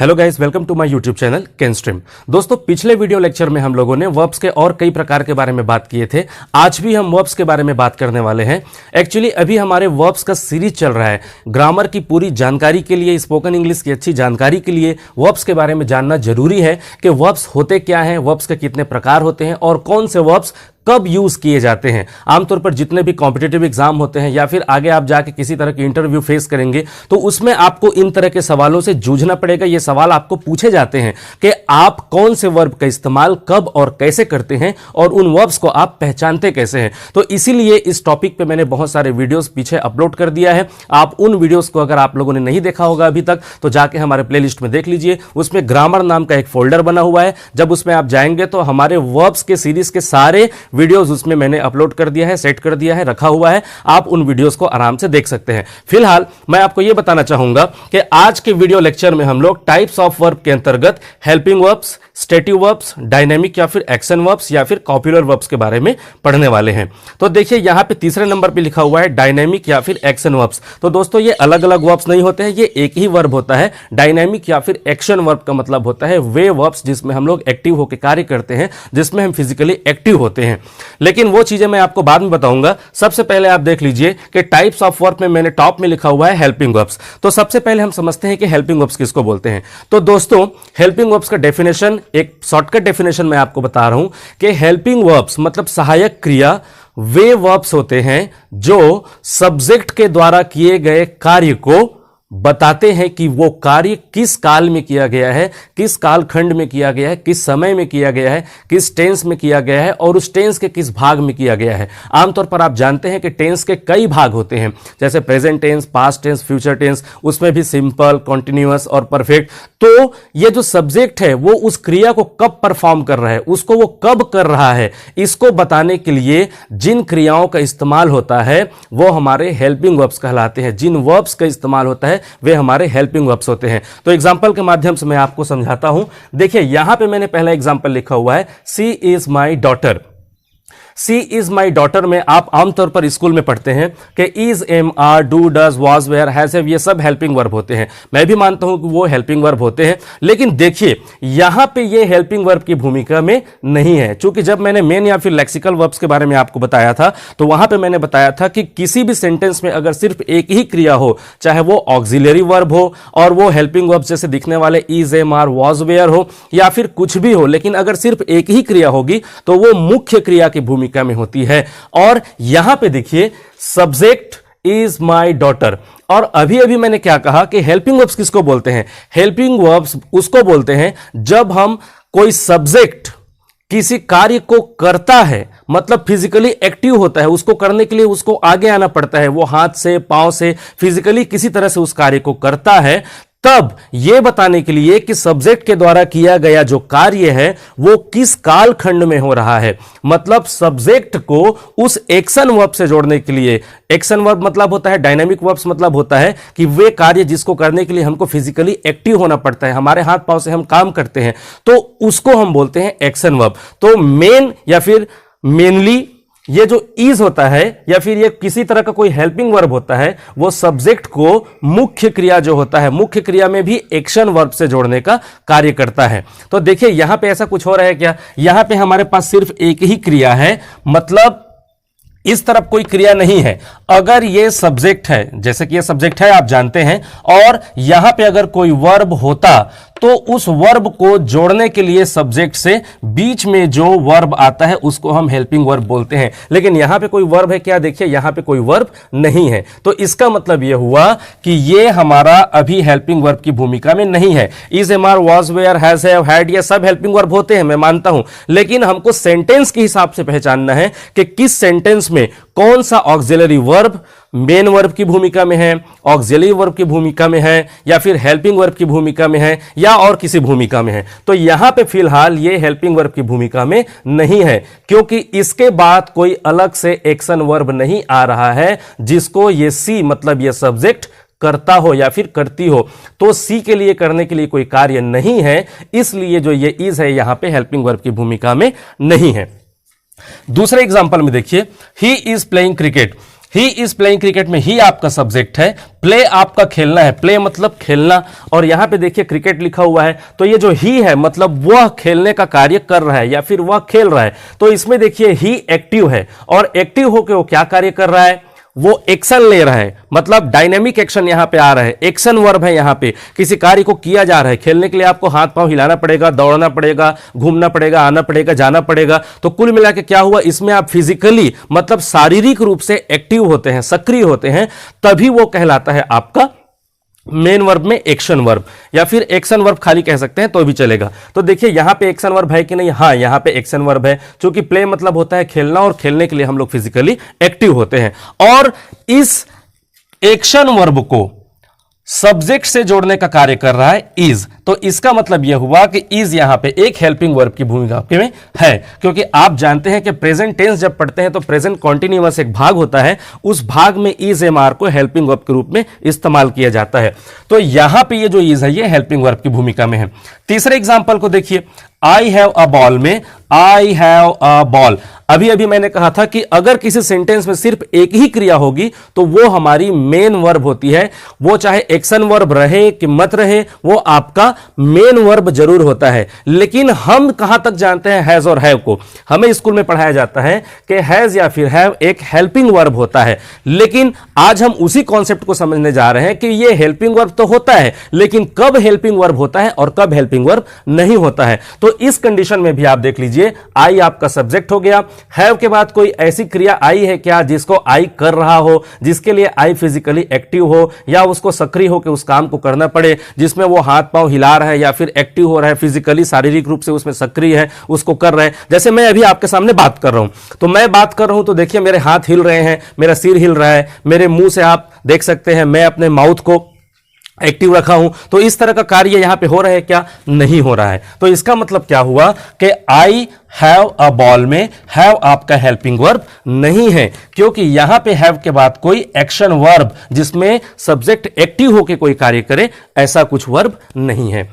Hello guys, welcome to my YouTube channel कैनस्ट्रीम। दोस्तों, पिछले वीडियो लेक्चर में हम लोगों ने वर्ब्स के और कई प्रकार के बारे में बात किए थे। आज भी हम वर्ब्स के बारे में बात करने वाले हैं। एक्चुअली अभी हमारे वर्ब्स का सीरीज चल रहा है। ग्रामर की पूरी जानकारी के लिए, स्पोकन इंग्लिश की अच्छी जानकारी के लिए वर्ब्स के बारे में जानना जरूरी है कि वर्ब्स होते क्या हैं, वर्ब्स के कितने प्रकार होते हैं और कौन से वर्ब्स कब यूज किए जाते हैं। आमतौर पर जितने भी कॉम्पिटिटिव एग्जाम होते हैं या फिर आगे आप जाके किसी तरह की इंटरव्यू फेस करेंगे तो उसमें आपको इन तरह के सवालों से जूझना पड़ेगा। ये सवाल आपको पूछे जाते हैं कि आप कौन से वर्ब का इस्तेमाल कब और कैसे करते हैं और उन वर्ब्स को आप पहचानते कैसे हैं। तो इसीलिए इस टॉपिक पे मैंने बहुत सारे वीडियोस पीछे अपलोड कर दिया है। आप उन वीडियोस को अगर आप लोगों ने नहीं देखा होगा अभी तक तो जाके हमारे प्लेलिस्ट में देख लीजिए। उसमें ग्रामर नाम का एक फोल्डर बना हुआ है। जब उसमें आप जाएंगे तो हमारे वर्ब्स के सीरीज के सारे वीडियोस उसमें मैंने अपलोड कर दिया है, सेट कर दिया है, रखा हुआ है। आप उन वीडियोस को आराम से देख सकते हैं। फिलहाल मैं आपको यह बताना चाहूंगा कि आज के वीडियो लेक्चर में हम लोग टाइप्स ऑफ वर्ब के अंतर्गत helping verbs, stative verbs, dynamic या फिर एक्शन वर्ब्स या फिर कॉपुलर वर्ब्स के बारे में पढ़ने वाले हैं। तो देखिए यहां पे तीसरे नंबर पे लिखा हुआ है डायनेमिक या फिर एक्शन वर्ब्स। तो दोस्तों ये अलग अलग वर्ब्स नहीं होते हैं, ये एक ही वर्ब होता है। डायनेमिक या फिर एक्शन वर्ब का मतलब होता है वे वर्ब्स जिसमें हम लोग एक्टिव होकर कार्य करते हैं, जिसमें हम फिजिकली एक्टिव होते हैं। लेकिन वो चीजें मैं आपको बाद में बताऊंगा। सबसे पहले आप देख लीजिए कि टाइप्स ऑफ वर्ब में मैंने टॉप में लिखा हुआ है हेल्पिंग वर्ब्स। तो सबसे पहले हम समझते हैं कि हेल्पिंग वर्ब्स किसको बोलते हैं। तो दोस्तों हेल्पिंग वर्ब्स का डेफिनेशन, एक शॉर्टकट डेफिनेशन मैं आपको बता रहा हूं कि हेल्पिंग वर्ब्स मतलब सहायक क्रिया वे वर्ब्स होते हैं जो सब्जेक्ट के द्वारा किए गए कार्य को बताते हैं कि वो कार्य किस काल में किया गया है, किस कालखंड में किया गया है, किस समय में किया गया है, किस टेंस में किया गया है और उस टेंस के किस भाग में किया गया है। आमतौर पर आप जानते हैं कि टेंस के कई भाग होते हैं, जैसे present tense, past tense, future tense, उसमें भी सिंपल, कॉन्टिन्यूअस और परफेक्ट। तो ये जो सब्जेक्ट है वो उस क्रिया को कब परफॉर्म कर रहा है, उसको वो कब कर रहा है, इसको बताने के लिए जिन क्रियाओं का इस्तेमाल होता है वो हमारे हेल्पिंग वर्ब्स कहलाते हैं। जिन वर्ब्स का इस्तेमाल होता है वे हमारे हेल्पिंग वर्ब्स होते हैं। तो एग्जांपल के माध्यम से मैं आपको समझाता हूं। देखिए यहां पे मैंने पहला एग्जांपल लिखा हुआ है, she is my daughter. She is my daughter में आप आमतौर पर स्कूल में पढ़ते हैं कि is, am, are, do, does, was, were, has, have, ये सब हेल्पिंग वर्ब होते हैं। मैं भी मानता हूं कि वो हेल्पिंग वर्ब होते हैं, लेकिन देखिए यहां पे ये हेल्पिंग वर्ब की भूमिका में नहीं है। चूंकि जब मैंने मेन या फिर लेक्सिकल वर्ब्स के बारे में आपको बताया था तो वहां पे मैंने बताया था कि किसी भी सेंटेंस में अगर सिर्फ एक ही क्रिया हो, चाहे वो ऑक्सिलरी वर्ब हो और वो हेल्पिंग वर्ब जैसे दिखने वाले is, am, are, was, were हो या फिर कुछ भी हो, लेकिन अगर सिर्फ एक ही क्रिया होगी तो वो मुख्य क्रिया की भूमिका में होती है। और यहां पे देखिए सब्जेक्ट इज माई डॉटर। और अभी अभी मैंने क्या कहा कि हेल्पिंग वर्ब्स किसको बोलते हैं। हेल्पिंग वर्ब्स उसको बोलते हैं जब हम कोई सब्जेक्ट किसी कार्य को करता है, मतलब फिजिकली एक्टिव होता है, उसको करने के लिए उसको आगे आना पड़ता है, वो हाथ से, पांव से फिजिकली किसी तरह से उस कार्य को करता है, तब यह बताने के लिए कि सब्जेक्ट के द्वारा किया गया जो कार्य है वो किस कालखंड में हो रहा है, मतलब सब्जेक्ट को उस एक्शन वर्ब से जोड़ने के लिए। एक्शन वर्ब मतलब होता है, डायनामिक वर्ब्स मतलब होता है कि वे कार्य जिसको करने के लिए हमको फिजिकली एक्टिव होना पड़ता है, हमारे हाथ पांव से हम काम करते हैं, तो उसको हम बोलते हैं एक्शन वर्ब। तो मेन या फिर मेनली ये जो इज होता है या फिर ये किसी तरह का कोई हेल्पिंग वर्ब होता है, वो सब्जेक्ट को मुख्य क्रिया जो होता है, मुख्य क्रिया में भी एक्शन वर्ब से जोड़ने का कार्य करता है। तो देखिए यहां पे ऐसा कुछ हो रहा है क्या, यहां पे हमारे पास सिर्फ एक ही क्रिया है, मतलब इस तरफ कोई क्रिया नहीं है। अगर ये सब्जेक्ट है, जैसे कि ये सब्जेक्ट है आप जानते हैं, और यहां पे अगर कोई वर्ब होता तो उस वर्ब को जोड़ने के लिए सब्जेक्ट से बीच में जो वर्ब आता है उसको हम हेल्पिंग वर्ब बोलते हैं। लेकिन यहां पे कोई वर्ब है क्या, देखिए यहां पे कोई वर्ब नहीं है। तो इसका मतलब यह हुआ कि ये हमारा अभी हेल्पिंग वर्ब की भूमिका में नहीं है। Is, am, are, was, were, has, have, had, ये सब हेल्पिंग वर्ब होते हैं, मैं मानता हूं, लेकिन हमको सेंटेंस के हिसाब से पहचानना है कि किस सेंटेंस में कौन सा ऑक्सिलरी वर्ब मेन वर्ब की भूमिका में है, ऑक्सिलरी वर्ब की भूमिका में है, या फिर हेल्पिंग वर्ब की भूमिका में है, या और किसी भूमिका में है। तो यहां पे फिलहाल ये हेल्पिंग वर्ब की भूमिका में नहीं है, क्योंकि इसके बाद कोई अलग से एक्शन वर्ब नहीं आ रहा है जिसको ये सी मतलब ये सब्जेक्ट करता हो या फिर करती हो। तो सी के लिए करने के लिए कोई कार्य नहीं है, इसलिए जो ये इज है यहां पे हेल्पिंग वर्ब की भूमिका में नहीं है। दूसरे एग्जांपल में देखिए, he is playing cricket. He is playing cricket में ही आपका सब्जेक्ट है, प्ले आपका खेलना है, प्ले मतलब खेलना, और यहां पे देखिए क्रिकेट लिखा हुआ है, तो ये जो ही है मतलब वह खेलने का कार्य कर रहा है या फिर वह खेल रहा है। तो इसमें देखिए ही एक्टिव है, और एक्टिव होकर वो क्या कार्य कर रहा है, वो एक्शन ले रहा है, मतलब डायनेमिक एक्शन यहां पे आ रहा है, एक्शन वर्ब है, यहां पे किसी कार्य को किया जा रहा है। खेलने के लिए आपको हाथ पांव हिलाना पड़ेगा, दौड़ना पड़ेगा, घूमना पड़ेगा, आना पड़ेगा, जाना पड़ेगा। तो कुल मिला के क्या हुआ, इसमें आप फिजिकली मतलब शारीरिक रूप से एक्टिव होते हैं, सक्रिय होते हैं, तभी वो कहलाता है आपका मेन वर्ब में एक्शन वर्ब, या फिर एक्शन वर्ब खाली कह सकते हैं तो भी चलेगा। तो देखिए यहां पे एक्शन वर्ब है कि नहीं, हाँ यहां पे एक्शन वर्ब है, क्योंकि प्ले मतलब होता है खेलना, और खेलने के लिए हम लोग फिजिकली एक्टिव होते हैं। और इस एक्शन वर्ब को सब्जेक्ट से जोड़ने का कार्य कर रहा है इज, तो इसका मतलब यह हुआ कि इज यहां पे एक हेल्पिंग वर्ब की भूमिका में है, क्योंकि आप जानते हैं कि प्रेजेंट टेंस जब पढ़ते हैं तो प्रेजेंट कॉन्टिन्यूअस एक भाग होता है, उस भाग में इज एम आर को हेल्पिंग वर्ब के रूप में इस्तेमाल किया जाता है। तो यहां पे ये जो इज है ये हेल्पिंग वर्ब की भूमिका में है। तीसरे एग्जाम्पल को देखिए, आई हैव अ बॉल में आई हैव अ बॉल, अभी अभी मैंने कहा था कि अगर किसी सेंटेंस में सिर्फ एक ही क्रिया होगी तो वो हमारी मेन वर्ब होती है, वो चाहे एक्शन वर्ब रहे कि मत रहे, वो आपका मेन वर्ब जरूर होता है। लेकिन हम कहां तक जानते हैं हैज और हैव को, हमें स्कूल में पढ़ाया जाता है कि हैज या फिर हैव एक हेल्पिंग वर्ब होता है, लेकिन आज हम उसी कॉन्सेप्ट को समझने जा रहे हैं कि ये हेल्पिंग वर्ब तो होता है, लेकिन कब हेल्पिंग वर्ब होता है और कब हेल्पिंग वर्ब नहीं होता है। तो इस कंडीशन में भी आप देख लीजिए, आई आपका सब्जेक्ट हो गया, हैव के बाद कोई ऐसी क्रिया आई है क्या जिसको आई कर रहा हो, जिसके लिए आई फिजिकली एक्टिव हो या उसको सक्रिय होकर उस काम को करना पड़े, जिसमें वो हाथ पांव हिला रहा है या फिर एक्टिव हो रहा है, फिजिकली शारीरिक रूप से उसमें सक्रिय है, उसको कर रहे हैं। जैसे मैं अभी आपके सामने बात कर रहा हूं, तो मैं बात कर रहा हूं तो देखिए मेरे हाथ हिल रहे हैं, मेरा सिर हिल रहा है, मेरे मुंह से आप देख सकते हैं मैं अपने माउथ को एक्टिव रखा हूं, तो इस तरह का कार्य यहां पे हो रहा है क्या, नहीं हो रहा है। तो इसका मतलब क्या हुआ कि आई हैव अ बॉल में हैव आपका हेल्पिंग वर्ब नहीं है, क्योंकि यहां पे हैव के बाद कोई एक्शन वर्ब जिसमें सब्जेक्ट एक्टिव होकर कोई कार्य करे, ऐसा कुछ वर्ब नहीं है।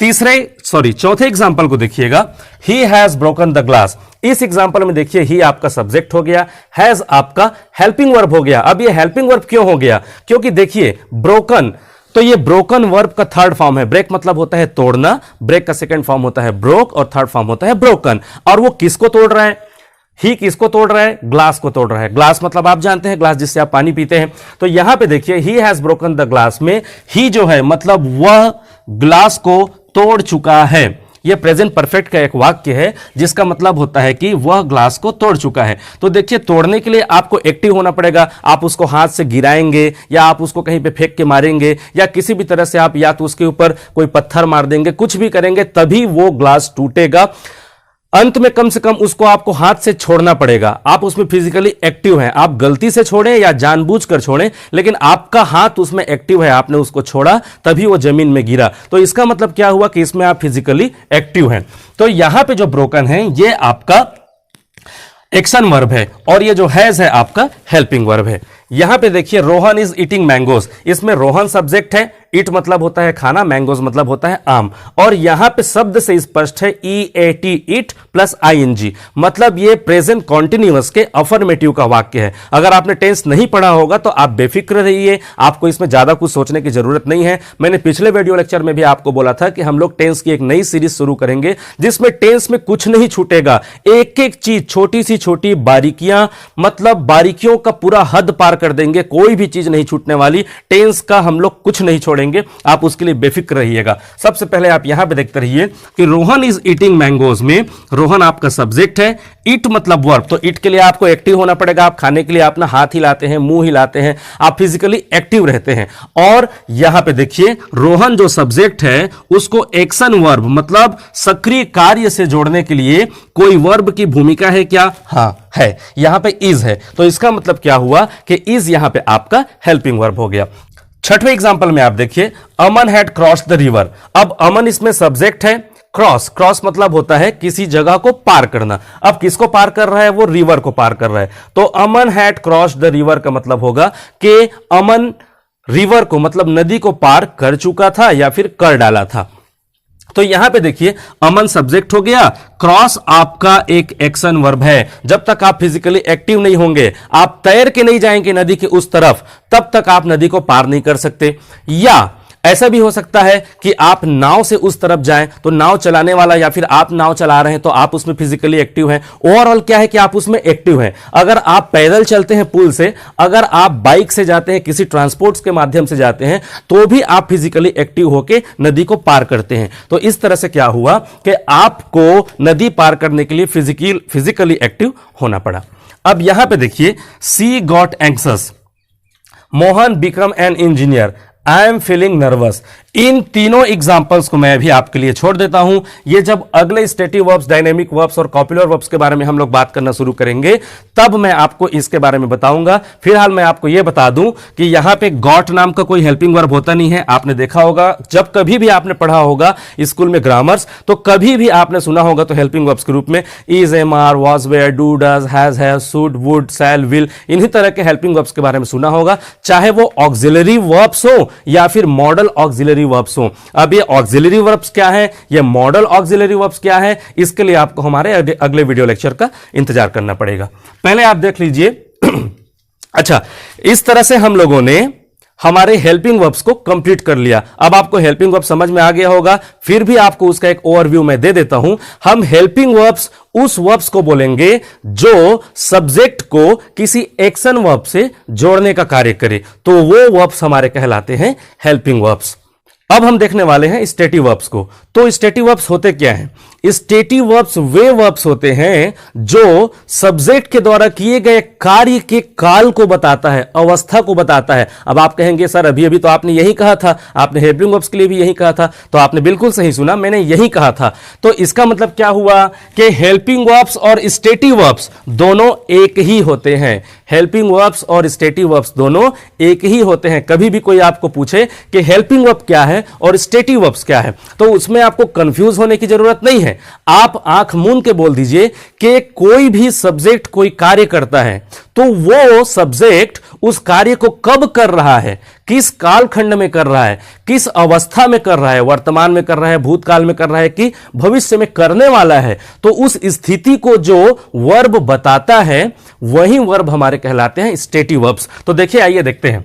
चौथे एग्जांपल को देखिएगा, he has broken the glass. इस एग्जांपल में देखिए ही आपका सब्जेक्ट हो गया, हैज आपका हेल्पिंग वर्ब हो गया। अब ये हेल्पिंग वर्ब क्यों हो गया, क्योंकि देखिए ब्रोकन, तो ये ब्रोकन वर्ब का थर्ड फॉर्म है। ब्रेक मतलब होता है तोड़ना, ब्रेक का सेकंड फॉर्म होता है ब्रोक और थर्ड फॉर्म होता है ब्रोकन। और वो किसको तोड़ रहा है, ही किसको तोड़ रहा है, ग्लास को तोड़ रहा है। ग्लास मतलब आप जानते हैं ग्लास जिससे आप पानी पीते हैं। तो यहां पे देखिए he has broken the glass में ही जो है मतलब वह ग्लास को तोड़ चुका है। यह प्रेजेंट परफेक्ट का एक वाक्य है जिसका मतलब होता है कि वह ग्लास को तोड़ चुका है। तो देखिए तोड़ने के लिए आपको एक्टिव होना पड़ेगा, आप उसको हाथ से गिराएंगे या आप उसको कहीं पे फेंक के मारेंगे या किसी भी तरह से आप या तो उसके ऊपर कोई पत्थर मार देंगे, कुछ भी करेंगे तभी वो ग्लास टूटेगा। अंत में कम से कम उसको आपको हाथ से छोड़ना पड़ेगा। आप उसमें फिजिकली एक्टिव हैं, आप गलती से छोड़ें या जानबूझकर छोड़ें, लेकिन आपका हाथ उसमें एक्टिव है, आपने उसको छोड़ा तभी वो जमीन में गिरा। तो इसका मतलब क्या हुआ कि इसमें आप फिजिकली एक्टिव हैं। तो यहां पे जो ब्रोकन है ये आपका एक्शन वर्ब है और ये जो हैज है आपका हेल्पिंग वर्ब है। यहां पे देखिए रोहन इज ईटिंग मैंगोज, इसमें रोहन सब्जेक्ट है, ईट मतलब होता है खाना, मैंगोज मतलब होता है आम, और यहां पे शब्द से स्पष्ट है EAT ईट प्लस ING, मतलब ये प्रेजेंट कॉन्टिन्यूअस के अफर्मेटिव का वाक्य है। अगर आपने टेंस नहीं पढ़ा होगा तो आप बेफिक्र रहिए, आपको इसमें ज्यादा कुछ सोचने की जरूरत नहीं है। मैंने पिछले वीडियो लेक्चर में भी आपको बोला था कि हम लोग टेंस की एक नई सीरीज शुरू करेंगे जिसमें टेंस में कुछ नहीं छूटेगा, एक एक चीज छोटी सी छोटी बारीकियां, मतलब बारीकियों का पूरा हद पार कर देंगे, कोई भी चीज नहीं छूटने वाली। टेंस का हम लोग कुछ नहीं छोड़ेंगे, आप उसके लिए बेफिक्र रहिएगा। सबसे पहले आप यहां पे देखते रहिए कि रोहन इज ईटिंग मैंगोज में रोहन आपका सब्जेक्ट है, ईट मतलब वर्ब, तो ईट के लिए आपको एक्टिव होना पड़ेगा, आप खाने के लिए अपना हाथ हिलाते हैं, मुंह हिलाते हैं, आप फिजिकली एक्टिव रहते हैं। और यहां पे देखिए रोहन जो सब्जेक्ट है उसको एक्शन वर्ब मतलब सक्रिय कार्य से जोड़ने के लिए कोई वर्ब की भूमिका है क्या, हाँ है, यहां पे इज है। तो इसका मतलब क्या हुआ कि इज यहां पे आपका हेल्पिंग वर्ब हो गया। छठवें एग्जांपल में आप देखिए Aman had cross the river. अब अमन इसमें सब्जेक्ट है, क्रॉस मतलब होता है किसी जगह को पार करना। अब किसको पार कर रहा है, वो रिवर को पार कर रहा है। तो अमन हैड क्रॉस द रिवर का मतलब होगा कि अमन रिवर को मतलब नदी को पार कर चुका था या फिर कर डाला था। तो यहां पे देखिए अमन सब्जेक्ट हो गया, क्रॉस आपका एक एक्शन वर्ब है। जब तक आप फिजिकली एक्टिव नहीं होंगे, आप तैर के नहीं जाएंगे नदी के उस तरफ, तब तक आप नदी को पार नहीं कर सकते। या ऐसा भी हो सकता है कि आप नाव से उस तरफ जाएं, तो नाव चलाने वाला या फिर आप नाव चला रहे हैं तो आप उसमें फिजिकली एक्टिव हैं। ओवरऑल क्या है कि आप उसमें एक्टिव हैं। अगर आप पैदल चलते हैं पुल से, अगर आप बाइक से जाते हैं, किसी ट्रांसपोर्ट्स के माध्यम से जाते हैं, तो भी आप फिजिकली एक्टिव होकर नदी को पार करते हैं। तो इस तरह से क्या हुआ कि आपको नदी पार करने के लिए फिजिकली एक्टिव होना पड़ा। अब यहां पर देखिए, she got anxious, Mohan become an engineer, I am feeling nervous. इन तीनों एग्जाम्पल्स को मैं भी आपके लिए छोड़ देता हूं। ये जब अगले स्टेटिव वर्ब्स, डायनेमिक वर्ब्स और कॉपुलर वर्ब्स के बारे में हम लोग बात करना शुरू करेंगे, तब मैं आपको इसके बारे में बताऊंगा। फिलहाल मैं आपको यह बता दूं कि यहां पे गॉट नाम का कोई हेल्पिंग वर्ब होता नहीं है। आपने देखा होगा, जब कभी भी आपने पढ़ा होगा स्कूल में ग्रामर्स, तो कभी भी आपने सुना होगा तो हेल्पिंग वर्ब्स के रूप में is, am, are, was, were, do, does, has, should, would, shall, will, इन्हीं तरह के हेल्पिंग वर्ब्स के बारे में सुना होगा, चाहे वो ऑक्सिलरी वर्ब्स हो या फिर मॉडल ऑक्सिलरी वर्ब्स हो। अब ये ऑक्सिलरी वर्ब्स क्या है, ये मॉडल ऑक्सिलरी वर्ब्स क्या है, इसके लिए आपको हमारे अगले वीडियो लेक्चर का इंतजार करना पड़ेगा। पहले आप देख लीजिए। अच्छा, इस तरह से हम लोगों ने हमारे हेल्पिंग वर्ब्स को कंप्लीट कर लिया। अब आपको हेल्पिंग वर्ब समझ में आ गया होगा, फिर भी आपको उसका एक ओवरव्यू मैं दे देता हूं। हम हेल्पिंग वर्ब्स उस वर्ब्स को बोलेंगे जो सब्जेक्ट को किसी एक्शन वर्ब से जोड़ने का कार्य करे, तो वो वर्ब्स हमारे कहलाते हैं हेल्पिंग वर्ब्स। अब हम देखने वाले हैं स्टेटिव वर्ब्स को। तो स्टेटिव वर्ब्स होते क्या हैं? स्टेटिव वर्ब्स वे वर्ब्स होते हैं जो सब्जेक्ट के द्वारा किए गए कार्य के काल को बताता है, अवस्था को बताता है। अब आप कहेंगे सर अभी अभी तो आपने यही कहा था, आपने हेल्पिंग वर्ब्स के लिए भी यही कहा था। तो आपने बिल्कुल सही सुना, मैंने यही कहा था। तो इसका मतलब क्या हुआ कि हेल्पिंग वर्ब्स और स्टेटिव वर्ब्स दोनों एक ही होते हैं। हेल्पिंग वर्ब्स और स्टेटिव वर्ब्स दोनों एक ही होते हैं। कभी भी कोई आपको पूछे कि हेल्पिंग वर्ब क्या है और स्टेटिव वर्ब्स क्या है, तो उसमें आपको कंफ्यूज होने की जरूरत नहीं है। आप आंख मूंद के बोल दीजिए कि कोई भी सब्जेक्ट कोई कार्य करता है, तो वो सब्जेक्ट उस कार्य को कब कर रहा है, किस कालखंड में कर रहा है, किस अवस्था में कर रहा है, वर्तमान में कर रहा है, भूतकाल में कर रहा है कि भविष्य में करने वाला है। तो उस स्थिति को जो वर्ब बताता है वही वर्ब हमारे कहलाते हैं स्टेटिव वर्ब्स। तो देखिए, आइए देखते हैं।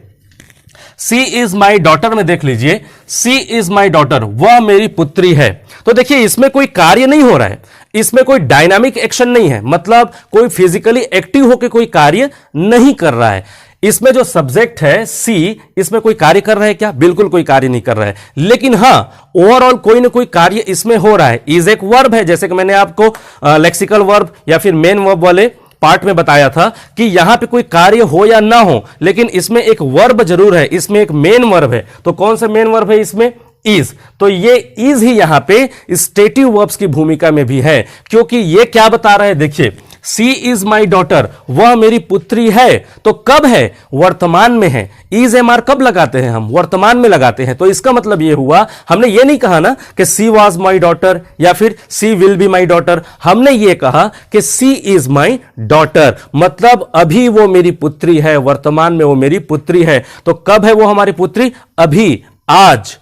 सी इज माई डॉटर में देख लीजिए, सी इज माई डॉटर, वह मेरी पुत्री है। तो देखिए, इसमें कोई कार्य नहीं हो रहा है, इसमें कोई डायनामिक एक्शन नहीं है, मतलब कोई फिजिकली एक्टिव होकर कोई कार्य नहीं कर रहा है। इसमें जो सब्जेक्ट है सी, इसमें कोई कार्य कर रहा है क्या? बिल्कुल कोई कार्य नहीं कर रहा है। लेकिन हां, ओवरऑल कोई ना कोई कार्य इसमें हो रहा है। इज एक वर्ब है, जैसे कि मैंने आपको लेक्सिकल वर्ब या फिर मेन वर्ब वाले पार्ट में बताया था कि यहां पे कोई कार्य हो या ना हो, लेकिन इसमें एक वर्ब जरूर है, इसमें एक मेन वर्ब है। तो कौन सा मेन वर्ब है इसमें? इज। तो ये इज ही यहां पे स्टेटिव वर्ब्स की भूमिका में भी है, क्योंकि ये क्या बता रहा है, देखिए, सी इज माई डॉटर, वह मेरी पुत्री है। तो कब है? वर्तमान में है। इज एम आर कब लगाते हैं हम? वर्तमान में लगाते हैं। तो इसका मतलब यह हुआ, हमने ये नहीं कहा ना कि सी वॉज माई डॉटर या फिर सी विल बी माई डॉटर। हमने ये कहा कि सी इज माई डॉटर, मतलब अभी वो मेरी पुत्री है, वर्तमान में वो मेरी पुत्री है। तो कब है वो हमारी पुत्री? अभी, आज।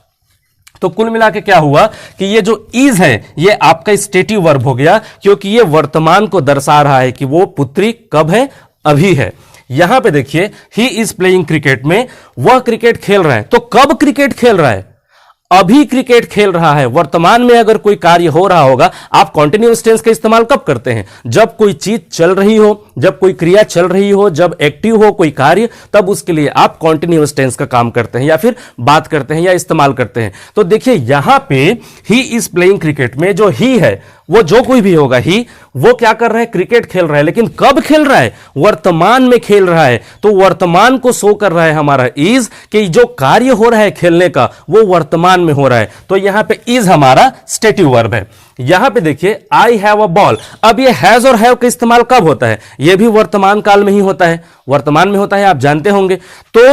तो कुल मिला के क्या हुआ कि ये जो इज है ये आपका स्टेटिव वर्ब हो गया, क्योंकि ये वर्तमान को दर्शा रहा है कि वो पुत्री कब है? अभी है। यहां पे देखिए, ही इज प्लेइंग क्रिकेट में, वह क्रिकेट खेल रहा है। तो कब क्रिकेट खेल रहा है? अभी क्रिकेट खेल रहा है। वर्तमान में अगर कोई कार्य हो रहा होगा, आप कॉन्टिन्यूअस टेंस का इस्तेमाल कब करते हैं? जब कोई चीज चल रही हो, जब कोई क्रिया चल रही हो, जब एक्टिव हो कोई कार्य, तब उसके लिए आप कॉन्टिन्यूअस टेंस का काम करते हैं या फिर बात करते हैं या इस्तेमाल करते हैं। तो देखिए, यहां पे ही इज प्लेइंग क्रिकेट में जो ही है, वो जो कोई भी होगा ही, वो क्या कर रहा है? क्रिकेट खेल रहा है। लेकिन कब खेल रहा है? वर्तमान में खेल रहा है। तो वर्तमान को शो कर रहा है हमारा इज, कि जो कार्य हो रहा है खेलने का वो वर्तमान में हो रहा है। तो यहां पे इज हमारा स्टेटिव वर्ब है। यहां पे देखिए, आई हैव अ बॉल। अब ये हैज और हैव का इस्तेमाल कब होता है? यह भी वर्तमान काल में ही होता है, वर्तमान में होता है, आप जानते होंगे। तो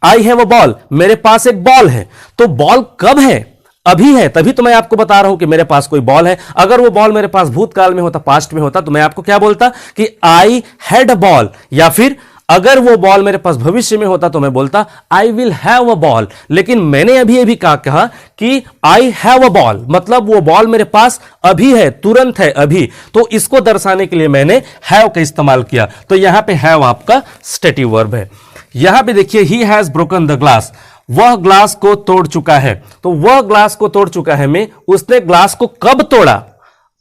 आई हैव अ बॉल, मेरे पास एक बॉल है। तो बॉल कब है? अभी है। तभी तो मैं आपको बता रहा हूं कि मेरे पास कोई बॉल है। अगर वो बॉल मेरे पास भूतकाल में होता, पास्ट में होता, तो मैं आपको क्या बोलता कि आई हैड अ बॉल, या फिर अगर वो बॉल मेरे पास भविष्य में होता तो मैं बोलता I will have a ball, लेकिन मैंने अभी अभी कहा कि आई हैव अ बॉल, मतलब वो बॉल मेरे पास अभी है, तुरंत है, अभी। तो इसको दर्शाने के लिए मैंने हैव का इस्तेमाल किया। तो यहां पे हैव आपका स्टेटिव वर्ब है। यहां पे देखिए he has broken the glass, वह ग्लास को तोड़ चुका है। तो वह ग्लास को तोड़ चुका है में उसने ग्लास को कब तोड़ा,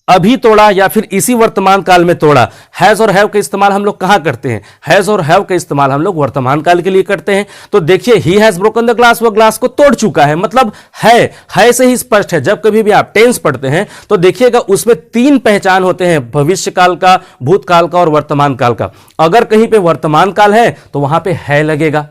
अभी तोड़ा या फिर इसी वर्तमान काल में तोड़ा। हैज और हैव का इस्तेमाल हम लोग कहां करते हैं, हैज और हैव का इस्तेमाल हम लोग वर्तमान काल के लिए करते हैं। तो देखिए he has broken the glass, वह ग्लास को तोड़ चुका है, मतलब है से ही स्पष्ट है। जब कभी भी आप टेंस पढ़ते हैं तो देखिएगा उसमें 3 पहचान होते हैं, भविष्य काल का, भूतकाल का और वर्तमान काल का। अगर कहीं पे वर्तमान काल है तो वहां पे है लगेगा,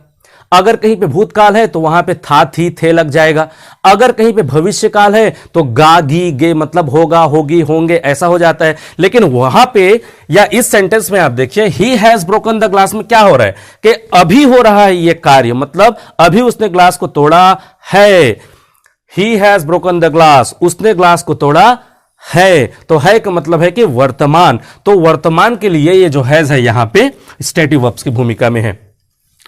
अगर कहीं पे भूतकाल है तो वहां पे था, थी, थे लग जाएगा। अगर कहीं पे भविष्य काल है तो गा, गी, गे, मतलब होगा, होगी, होंगे, ऐसा हो जाता है। लेकिन वहां पे या इस सेंटेंस में आप देखिए he has broken the glass में क्या हो रहा है कि अभी हो रहा है ये कार्य, मतलब अभी उसने ग्लास को तोड़ा है। He has broken the glass, उसने ग्लास को तोड़ा है। तो है का मतलब है कि वर्तमान। तो वर्तमान के लिए ये जो हैज है यहां पे स्टेटिव वर्ब्स की भूमिका में है।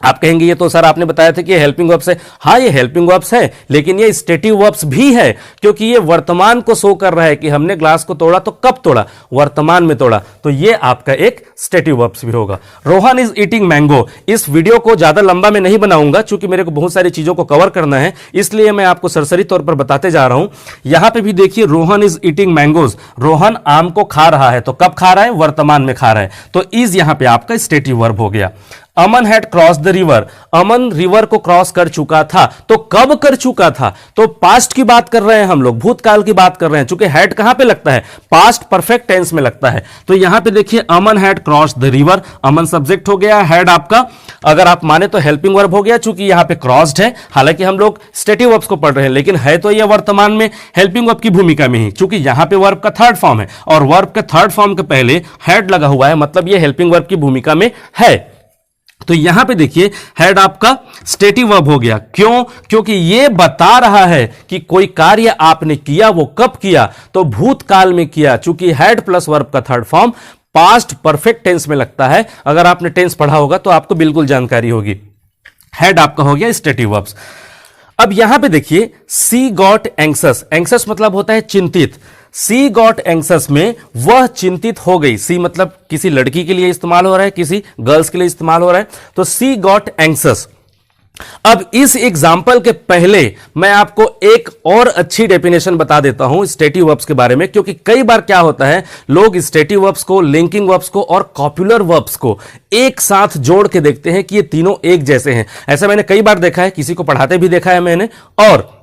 आप कहेंगे ये तो सर आपने बताया था कि ये हेल्पिंग वर्ब्स है। हाँ, ये हेल्पिंग वर्ब्स है, लेकिन ये स्टेटिव वर्ब्स भी है, क्योंकि ये वर्तमान को शो कर रहा है कि हमने ग्लास को तोड़ा तो कब तोड़ा, वर्तमान में तोड़ा। तो ये आपका एक स्टेटिव वर्ब्स भी होगा। Rohan is eating mango. इस वीडियो को ज्यादा लंबा मैं नहीं बनाऊंगा, क्योंकि मेरे को बहुत सारी चीजों को कवर करना है, इसलिए मैं आपको सरसरी तौर पर बताते जा रहा हूं। यहां पर भी देखिए Rohan is eating mangoes, Rohan आम को खा रहा है। तो कब खा रहा है, वर्तमान में खा रहा है। तो इज यहां पर आपका स्टेटिव वर्ब हो गया। Aman had cross the river, Aman river को क्रॉस कर चुका था। तो कब कर चुका था, तो पास्ट की बात कर रहे हैं हम लोग, भूतकाल की बात कर रहे हैं। चूंकि हैड कहां पे लगता है, पास्ट परफेक्ट टेंस में लगता है। तो यहां पे देखिए Aman had cross the river, Aman subject हो गया, हैड आपका अगर आप माने तो हेल्पिंग वर्ब हो गया, चूंकि यहां पे क्रॉस्ड है। हालांकि हम लोग स्टेटिव वर्ब्स को पढ़ रहे हैं, लेकिन है तो यह वर्तमान में हेल्पिंग वर्ब की भूमिका में ही, चूंकि यहां पे वर्ब का थर्ड फॉर्म है और वर्ब के थर्ड फॉर्म के पहले हैड लगा हुआ है, मतलब यह हेल्पिंग वर्ब की भूमिका में है। तो यहां पे देखिए हैड आपका स्टेटिव वर्ब हो गया। क्यों, क्योंकि यह बता रहा है कि कोई कार्य आपने किया, वो कब किया, तो भूतकाल में किया। चूंकि हैड प्लस वर्ब का third form past perfect tense में लगता है। अगर आपने टेंस पढ़ा होगा तो आपको बिल्कुल जानकारी होगी। हैड आपका हो गया स्टेटिव वर्ब्स। अब यहां पे देखिए सी गॉट एंक्सस, एंक्सस मतलब होता है चिंतित। सी गॉट एंक्सस में वह चिंतित हो गई। सी मतलब किसी लड़की के लिए इस्तेमाल हो रहा है, किसी गर्ल्स के लिए इस्तेमाल हो रहा है। तो सी गॉट एंक्सस। अब इस एग्जाम्पल के पहले मैं आपको एक और अच्छी डेफिनेशन बता देता हूं स्टेटिव वर्ब्स के बारे में, क्योंकि कई बार क्या होता है लोग स्टेटिव वर्ब्स को, लिंकिंग वर्ब्स को और कॉपुलर वर्ब्स को एक साथ जोड़ के देखते हैं कि ये तीनों एक जैसे हैं। ऐसा मैंने कई बार देखा है, किसी को पढ़ाते भी देखा है मैंने, और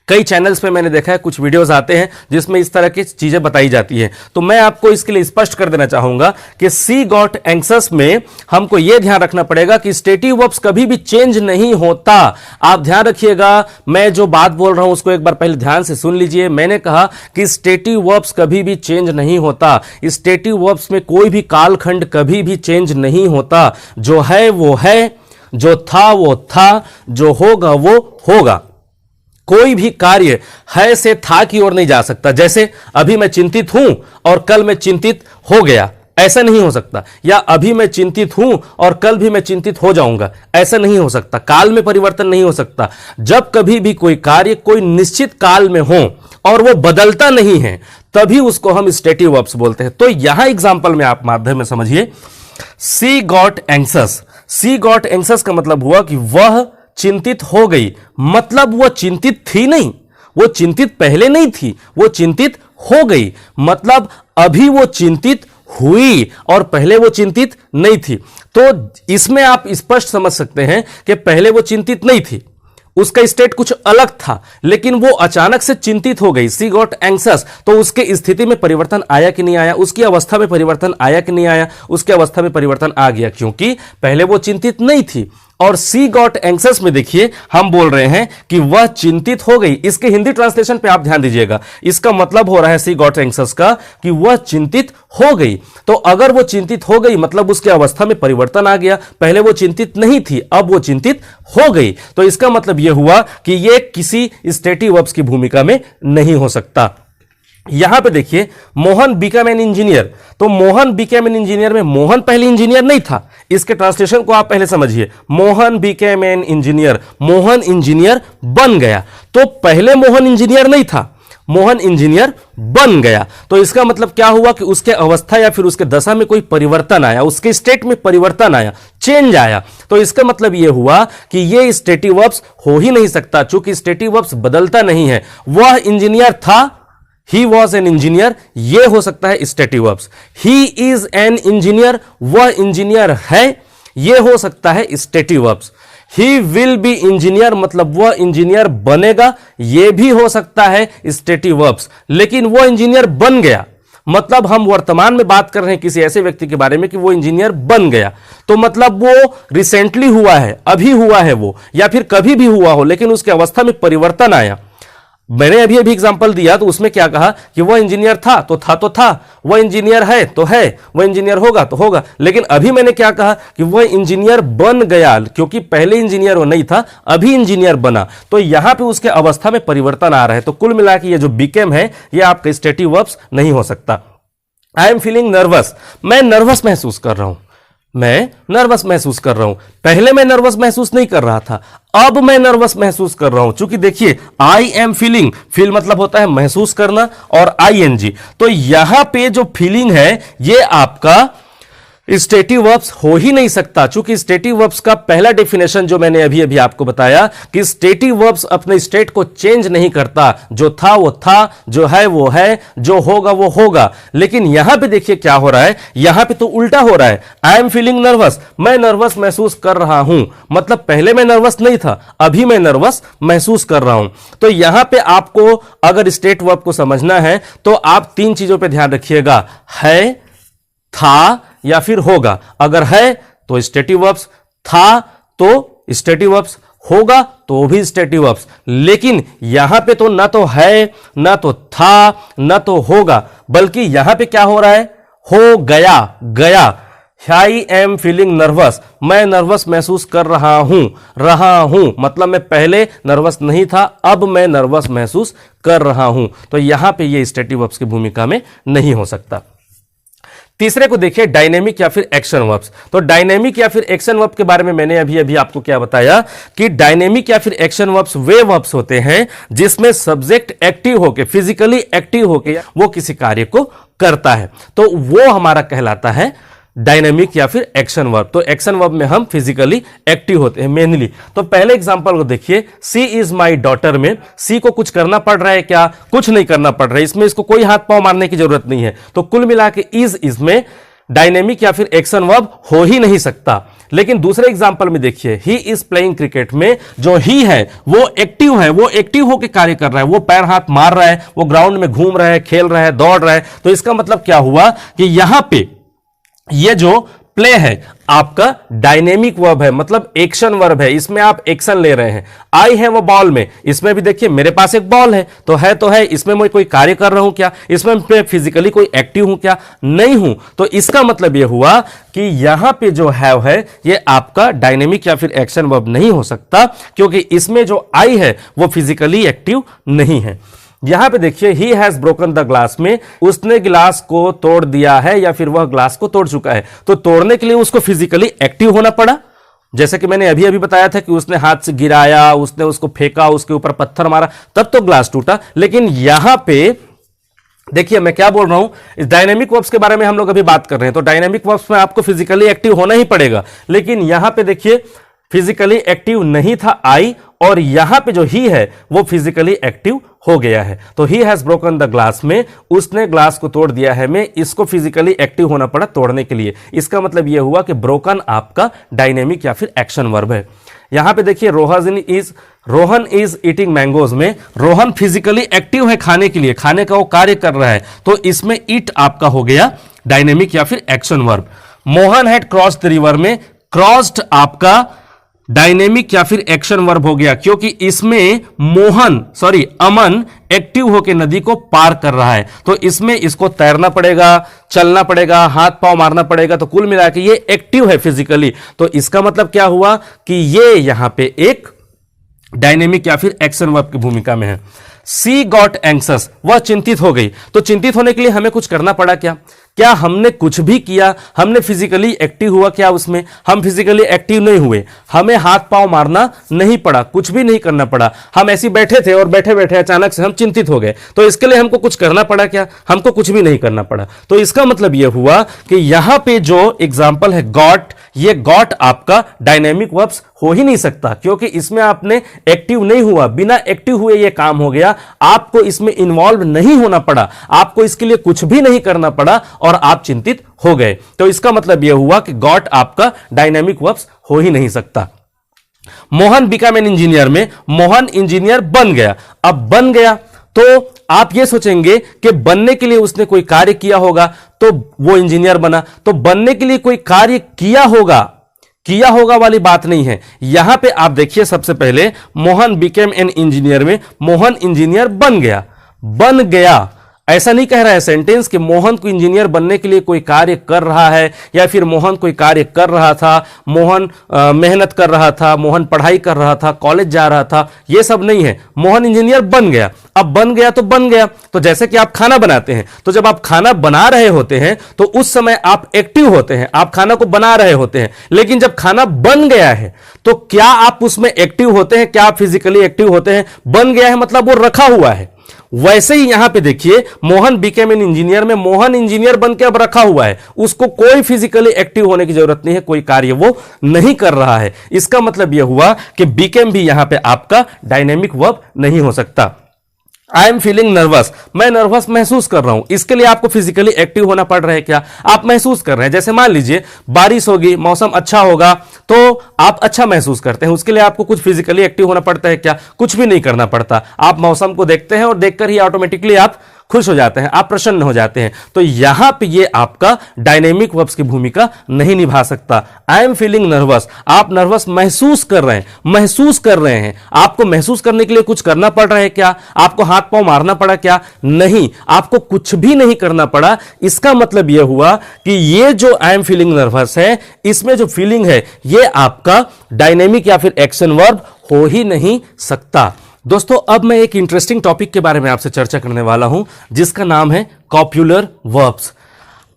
कई चैनल्स पे मैंने देखा है कुछ वीडियोस आते हैं जिसमें इस तरह की चीजें बताई जाती हैं। तो मैं आपको इसके लिए स्पष्ट कर देना चाहूंगा कि सी गॉट एंक्सस में हमको यह ध्यान रखना पड़ेगा कि स्टेटिव वर्ब्स कभी भी चेंज नहीं होता। आप ध्यान रखिएगा, मैं जो बात बोल रहा हूं उसको एक बार पहले ध्यान से सुन लीजिए। मैंने कहा कि स्टेटिव वर्ब्स कभी भी चेंज नहीं होता। स्टेटिव वर्ब्स में कोई भी कालखंड कभी भी चेंज नहीं होता। जो है वो है, जो था वो था, जो होगा वो होगा। कोई भी कार्य है से था की ओर नहीं जा सकता। जैसे अभी मैं चिंतित हूं और कल मैं चिंतित हो गया, ऐसा नहीं हो सकता। या अभी मैं चिंतित हूं और कल भी मैं चिंतित हो जाऊंगा, ऐसा नहीं हो सकता। काल में परिवर्तन नहीं हो सकता। जब कभी भी कोई कार्य कोई निश्चित काल में हो और वो बदलता नहीं है, तभी उसको हम स्टेटिव वर्ब्स बोलते हैं। तो यहां एग्जांपल में आप माध्यम में समझिए, सी गॉट एंक्सस। सी गॉट एंक्सस का मतलब हुआ कि वह चिंतित हो गई, मतलब वो चिंतित थी नहीं, वो चिंतित पहले नहीं थी, वो चिंतित हो गई, मतलब अभी वो चिंतित हुई और पहले वो चिंतित नहीं थी। तो इसमें आप स्पष्ट समझ सकते हैं कि पहले वो चिंतित नहीं थी, उसका स्टेट कुछ अलग था, लेकिन वो अचानक से चिंतित हो गई। सी गॉट एंक्सस, तो उसके स्थिति में परिवर्तन आया कि नहीं आया, उसकी अवस्था में परिवर्तन आया कि नहीं आया, उसकी अवस्था में परिवर्तन आ गया, क्योंकि पहले वो चिंतित नहीं थी। और सी गॉट एंक्सस में देखिए हम बोल रहे हैं कि वह चिंतित हो गई। इसके हिंदी ट्रांसलेशन पे आप ध्यान दीजिएगा, इसका मतलब हो रहा है सी गॉट एंक्सस का कि वह चिंतित हो गई। तो अगर वो चिंतित हो गई मतलब उसकी अवस्था में परिवर्तन आ गया। पहले वो चिंतित नहीं थी, अब वो चिंतित हो गई। तो इसका मतलब यह हुआ कि यह किसी स्टेटिव वर्ब्स की भूमिका में नहीं हो सकता। यहां पे देखिए मोहन बिकम एन इंजीनियर, तो मोहन बिकम एन इंजीनियर में मोहन पहले इंजीनियर नहीं था। इसके ट्रांसलेशन को आप पहले समझिए, Mohan become an engineer, Mohan engineer बन गया। तो पहले मोहन इंजीनियर नहीं था, मोहन इंजीनियर बन गया। तो इसका मतलब क्या हुआ कि उसके अवस्था या फिर उसके दशा में कोई परिवर्तन आया, उसके स्टेट में परिवर्तन आया, चेंज आया। तो इसका मतलब यह हुआ कि यह स्टेटिव वर्ब्स हो ही नहीं सकता, चूंकि स्टेटिव वर्ब्स बदलता नहीं है। वह इंजीनियर था, ही वॉज एन इंजीनियर, यह हो सकता है stative verbs. He is an engineer, वह इंजीनियर है, यह हो सकता है stative verbs. He will be engineer, मतलब वह इंजीनियर बनेगा, यह भी हो सकता है स्टेटिव वर्ब्स। लेकिन वह इंजीनियर बन गया, मतलब हम वर्तमान में बात कर रहे हैं किसी ऐसे व्यक्ति के बारे में कि वो इंजीनियर बन गया, तो मतलब वो रिसेंटली हुआ है, अभी हुआ है वो, या फिर कभी भी हुआ हो, लेकिन उसकी अवस्था में परिवर्तन आया। मैंने अभी एग्जांपल दिया, तो उसमें क्या कहा कि वह इंजीनियर था तो था, वह इंजीनियर है तो है, वह इंजीनियर होगा तो होगा। लेकिन अभी मैंने क्या कहा कि वह इंजीनियर बन गया, क्योंकि पहले इंजीनियर वो नहीं था, अभी इंजीनियर बना। तो यहां पे उसके अवस्था में परिवर्तन आ रहा है। तो कुल मिला के ये जो बिकेम है, ये आपका स्टेटिव वर्ब्स नहीं हो सकता। आई एम फीलिंग नर्वस, मैं नर्वस महसूस कर रहा हूं, मैं नर्वस महसूस कर रहा हूं। पहले मैं नर्वस महसूस नहीं कर रहा था, अब मैं नर्वस महसूस कर रहा हूं। चूंकि देखिए आई एम फीलिंग, फील मतलब होता है महसूस करना, और ING, तो यहां पे जो फीलिंग है ये आपका स्टेटिव वर्ब्स हो ही नहीं सकता। चूंकि स्टेटिव वर्ब्स का पहला डेफिनेशन जो मैंने अभी अभी आपको बताया कि स्टेटिव वर्ब्स अपने स्टेट को चेंज नहीं करता, जो था वो था, जो है वो है, जो होगा वो होगा। लेकिन यहां पे देखिए क्या हो रहा है, यहां पे तो उल्टा हो रहा है। आई एम फीलिंग नर्वस, मैं नर्वस महसूस कर रहा हूं, मतलब पहले मैं नर्वस नहीं था, अभी मैं नर्वस महसूस कर रहा हूं। तो यहां पे आपको अगर स्टेट वर्ब को समझना है तो आप तीन चीजों पर ध्यान रखिएगा, है, था या फिर होगा। अगर है तो स्टेटिव वर्ब्स, था तो स्टेटिव वर्ब्स, होगा तो भी स्टेटिव वर्ब्स। लेकिन यहां पे तो ना तो है, ना तो था, ना तो होगा, बल्कि यहां पे क्या हो रहा है, हो गया, गया। आई एम फीलिंग नर्वस, मैं नर्वस महसूस कर रहा हूं, मतलब मैं पहले नर्वस नहीं था, अब मैं नर्वस महसूस कर रहा हूं। तो यहां पे ये स्टेटिव वर्ब्स की भूमिका में नहीं हो सकता। तीसरे को देखिए डायनेमिक या फिर एक्शन वर्ब्स। तो डायनेमिक या फिर एक्शन वर्ब के बारे में मैंने अभी अभी आपको क्या बताया कि डायनेमिक या फिर एक्शन वर्ब्स वे वर्ब्स होते हैं जिसमें सब्जेक्ट एक्टिव होके, फिजिकली एक्टिव होके वो किसी कार्य को करता है, तो वो हमारा कहलाता है डायनेमिक या फिर एक्शन वर्ब। तो एक्शन वर्ब में हम फिजिकली एक्टिव होते हैं मेनली। तो पहले एग्जांपल को देखिए, सी इज माई डॉटर में सी को कुछ करना पड़ रहा है क्या? कुछ नहीं करना पड़ रहा है, इसमें इसको कोई हाथ पांव मारने की जरूरत नहीं है। तो कुल मिला के इज इसमें डायनेमिक या फिर एक्शन वर्ब हो ही नहीं सकता। लेकिन दूसरे एग्जांपल में देखिए, ही इज प्लेइंग क्रिकेट में जो ही है वो एक्टिव है, वो एक्टिव होकर कार्य कर रहा है, वो पैर हाथ मार रहा है, वो ग्राउंड में घूम रहा है, खेल रहा है, दौड़ रहा है। तो इसका मतलब क्या हुआ कि यहां पे ये जो प्ले है आपका डायनेमिक वर्ब है, मतलब एक्शन वर्ब है, इसमें आप एक्शन ले रहे हैं। आई है वो बॉल में, इसमें भी देखिए मेरे पास एक बॉल है, तो है, इसमें मैं कोई कार्य कर रहा हूं क्या? इसमें मैं फिजिकली कोई एक्टिव हूं क्या? नहीं हूं। तो इसका मतलब यह हुआ कि यहां पे जो हैव है ये आपका डायनेमिक या फिर एक्शन वर्ब नहीं हो सकता, क्योंकि इसमें जो आई है वो फिजिकली एक्टिव नहीं है। यहां पे देखिए, he has broken the glass में उसने गिलास को तोड़ दिया है या फिर वह ग्लास को तोड़ चुका है। तो तोड़ने के लिए उसको फिजिकली एक्टिव होना पड़ा, जैसे कि मैंने अभी अभी बताया था कि उसने हाथ से गिराया, उसने उसको फेंका, उसके ऊपर पत्थर मारा, तब तो ग्लास टूटा। लेकिन यहां पे देखिए मैं क्या बोल रहा हूं, इस डायनेमिक वर्ब्स के बारे में हम लोग अभी बात कर रहे हैं। तो डायनेमिक वर्ब्स में आपको फिजिकली एक्टिव होना ही पड़ेगा, लेकिन यहां पे देखिए फिजिकली एक्टिव नहीं था आई, और यहां पे जो ही है वो फिजिकली एक्टिव हो गया है। तो he has broken the glass में उसने ग्लास को तोड़ दिया है में इसको फिजिकली एक्टिव होना पड़ा तोड़ने के लिए। इसका मतलब यह हुआ कि ब्रोकन आपका डायनेमिक या फिर एक्शन वर्ब है। यहां पे देखिए, रोहन इज ईटिंग मैंगोज में रोहन फिजिकली एक्टिव है खाने के लिए, खाने का वो कार्य कर रहा है, तो इसमें ईट आपका हो गया डायनेमिक या फिर action verb. Mohan had crossed the river में क्रॉस्ड आपका डायनेमिक या फिर एक्शन वर्ब हो गया, क्योंकि इसमें अमन एक्टिव होकर नदी को पार कर रहा है, तो इसमें इसको तैरना पड़ेगा, चलना पड़ेगा, हाथ पांव मारना पड़ेगा। तो कुल मिला के ये एक्टिव है फिजिकली। तो इसका मतलब क्या हुआ कि ये यहां पे एक डायनेमिक या फिर एक्शन वर्ब की भूमिका में है। सी गॉट एंक्सस, वह चिंतित हो गई। तो चिंतित होने के लिए हमें कुछ करना पड़ा क्या? क्या हमने कुछ भी किया? हमने फिजिकली एक्टिव हुआ क्या उसमें? हम फिजिकली एक्टिव नहीं हुए, हमें हाथ पांव मारना नहीं पड़ा, कुछ भी नहीं करना पड़ा। हम ऐसे बैठे थे और बैठे बैठे अचानक से हम चिंतित हो गए। तो इसके लिए हमको कुछ करना पड़ा क्या? हमको कुछ भी नहीं करना पड़ा। तो इसका मतलब यह हुआ कि यहां पे जो एग्जाम्पल है गॉट, ये गॉट आपका डायनेमिक वर्ब्स हो ही नहीं सकता, क्योंकि इसमें आपने एक्टिव नहीं हुआ, बिना एक्टिव हुए ये काम हो गया। आपको इसमें इन्वॉल्व नहीं होना पड़ा, आपको इसके लिए कुछ भी नहीं करना पड़ा और आप चिंतित हो गए। तो इसका मतलब यह हुआ कि गॉट आपका डायनेमिक वर्ब्स हो ही नहीं सकता। मोहन बिकम एन इंजीनियर में मोहन इंजीनियर बन गया। अब बन गया तो आप ये सोचेंगे कि बनने के लिए उसने कोई कार्य किया होगा तो वो इंजीनियर बना। तो बनने के लिए कोई कार्य किया होगा वाली बात नहीं है। यहां पे आप देखिए, सबसे पहले मोहन बिकेम एन इंजीनियर में मोहन इंजीनियर बन गया ऐसा नहीं कह रहा है सेंटेंस कि मोहन को इंजीनियर बनने के लिए कोई कार्य कर रहा है, या फिर मोहन कोई कार्य कर रहा था, मोहन मेहनत कर रहा था, मोहन पढ़ाई कर रहा था, कॉलेज जा रहा था, यह सब नहीं है। मोहन इंजीनियर बन गया। अब बन गया तो बन गया। तो जैसे कि आप खाना बनाते हैं, तो जब आप खाना बना रहे होते हैं तो उस समय आप एक्टिव होते हैं, आप खाना को बना रहे होते हैं। लेकिन जब खाना बन गया है तो क्या आप उसमें एक्टिव होते हैं? क्या आप फिजिकली एक्टिव होते हैं? बन गया है मतलब वो रखा हुआ है। वैसे ही यहां पे देखिए, मोहन बिकेम एन इंजीनियर में मोहन इंजीनियर बन के अब रखा हुआ है, उसको कोई फिजिकली एक्टिव होने की जरूरत नहीं है, कोई कार्य वो नहीं कर रहा है। इसका मतलब यह हुआ कि बिकेम भी यहां पे आपका डायनेमिक वर्ब नहीं हो सकता। आई एम फीलिंग नर्वस, मैं नर्वस महसूस कर रहा हूं। इसके लिए आपको फिजिकली एक्टिव होना पड़ रहा है क्या? आप महसूस कर रहे हैं। जैसे मान लीजिए बारिश होगी, मौसम अच्छा होगा तो आप अच्छा महसूस करते हैं, उसके लिए आपको कुछ फिजिकली एक्टिव होना पड़ता है क्या? कुछ भी नहीं करना पड़ता। आप मौसम को देखते हैं और देखकर ही ऑटोमेटिकली आप खुश हो जाते हैं, आप प्रसन्न हो जाते हैं। तो यहां पे ये आपका डायनेमिक वर्ब्स की भूमिका नहीं निभा सकता। आई एम फीलिंग नर्वस, आप नर्वस महसूस कर रहे हैं। आपको महसूस करने के लिए कुछ करना पड़ रहा है क्या? आपको हाथ पांव मारना पड़ा क्या? नहीं, आपको कुछ भी नहीं करना पड़ा। इसका मतलब यह हुआ कि ये जो आई एम फीलिंग नर्वस है, इसमें जो फीलिंग है ये आपका डायनेमिक या फिर एक्शन वर्ब हो ही नहीं सकता। दोस्तों, अब मैं एक इंटरेस्टिंग टॉपिक के बारे में आपसे चर्चा करने वाला हूं, जिसका नाम है कॉप्युलर वर्ब्स।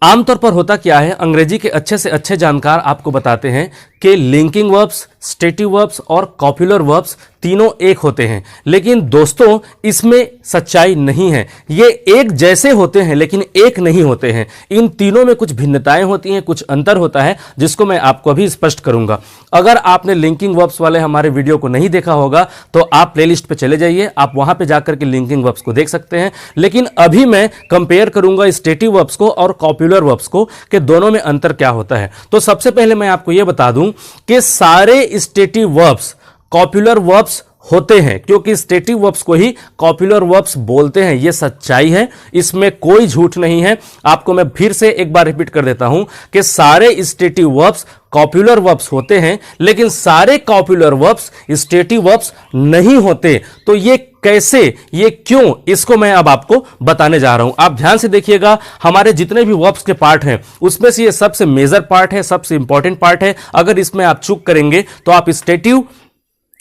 आमतौर पर होता क्या है, अंग्रेजी के अच्छे से अच्छे जानकार आपको बताते हैं कि लिंकिंग वर्ब्स, स्टेटिव वर्ब्स और कॉप्युलर वर्ब्स तीनों एक होते हैं। लेकिन दोस्तों, इसमें सच्चाई नहीं है। ये एक जैसे होते हैं लेकिन एक नहीं होते हैं। इन तीनों में कुछ भिन्नताएं होती हैं, कुछ अंतर होता है, जिसको मैं आपको अभी स्पष्ट करूंगा। अगर आपने लिंकिंग वर्ब्स वाले हमारे वीडियो को नहीं देखा होगा तो आप प्लेलिस्ट पे चले जाइए, आप वहां पे जाकर के लिंकिंग वर्ब्स को देख सकते हैं। लेकिन अभी मैं कंपेयर करूंगा स्टेटिव वर्ब्स को और कॉप्युलर वर्ब्स को कि दोनों में अंतर क्या होता है। तो सबसे पहले मैं आपको यह बता दूं कि सारे स्टेटिव वर्ब्स कॉप्युलर वर्ब्स होते हैं, क्योंकि स्टेटिव वर्ब्स को ही कॉप्युलर वर्ब्स बोलते हैं। यह सच्चाई है, इसमें कोई झूठ नहीं है। आपको मैं फिर से एक बार रिपीट कर देता हूं कि सारे स्टेटिव वर्ब्स कॉप्युलर वर्ब्स होते हैं, लेकिन सारे कॉप्युलर वर्ब्स स्टेटिव वर्ब्स नहीं होते। तो ये कैसे, ये क्यों, इसको मैं अब आपको बताने जा रहा हूं। आप ध्यान से देखिएगा, हमारे जितने भी वर्ब्स के पार्ट हैं उसमें से ये सबसे मेजर पार्ट है, सबसे इंपॉर्टेंट पार्ट है। अगर इसमें आप चूक करेंगे तो आप स्टेटिव